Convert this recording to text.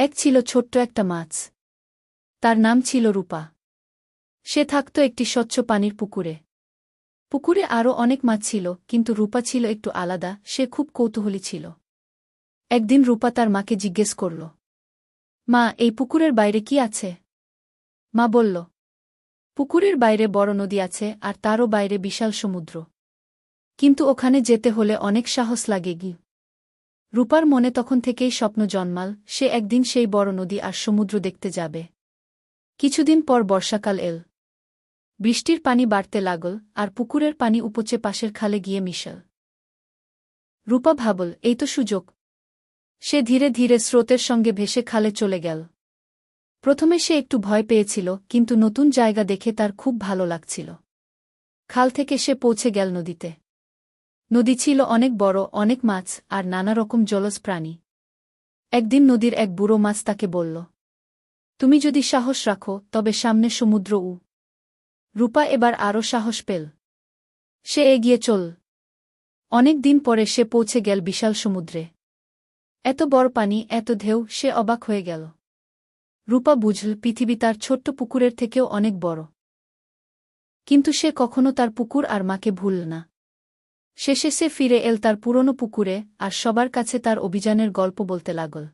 এক ছিল ছোট্ট একটা মাছ। তার নাম ছিল রূপা। সে থাকত একটি স্বচ্ছ পানির পুকুরে। পুকুরে আরও অনেক মাছ ছিল, কিন্তু রূপা ছিল একটু আলাদা, সে খুব কৌতূহলী ছিল। একদিন রূপা তার মাকে জিজ্ঞেস করল, মা, এই পুকুরের বাইরে কি আছে? মা বলল, পুকুরের বাইরে বড় নদী আছে, আর তারও বাইরে বিশাল সমুদ্র। কিন্তু ওখানে যেতে হলে অনেক সাহস লাগে গি। রূপার মনে তখন থেকেই স্বপ্ন জন্মাল, সে একদিন সেই বড় নদী আর সমুদ্র দেখতে যাবে। কিছুদিন পর বর্ষাকাল এল। বৃষ্টির পানি বাড়তে লাগল, আর পুকুরের পানি উপচে পাশের খালে গিয়ে মিশল। রূপা ভাবল, এই তো সুযোগ। সে ধীরে ধীরে স্রোতের সঙ্গে ভেসে খালে চলে গেল। প্রথমে সে একটু ভয় পেয়েছিল, কিন্তু নতুন জায়গা দেখে তার খুব ভালো লাগছিল। খাল থেকে সে পৌঁছে গেল নদীতে। নদী ছিল অনেক বড়, অনেক মাছ, আর নানা রকম জলজ প্রাণী। একদিন নদীর এক বুড়ো মাছ তাকে বলল, তুমি যদি সাহস রাখো তবে সামনে সমুদ্র। রূপা এবার আরও সাহস পেল। সে এগিয়ে চল। অনেক দিন পরে সে পৌঁছে গেল বিশাল সমুদ্রে। এত বড় পানি, এত ঢেউ, সে অবাক হয়ে গেল। রূপা বুঝল পৃথিবী তার ছোট্ট পুকুরের থেকেও অনেক বড়। কিন্তু সে কখনো তার পুকুর আর মাকে ভুলল না। শেষে সে ফিরে এল তার পুরনো পুকুরে, আর সবার কাছে তার অভিযানের গল্প বলতে লাগল।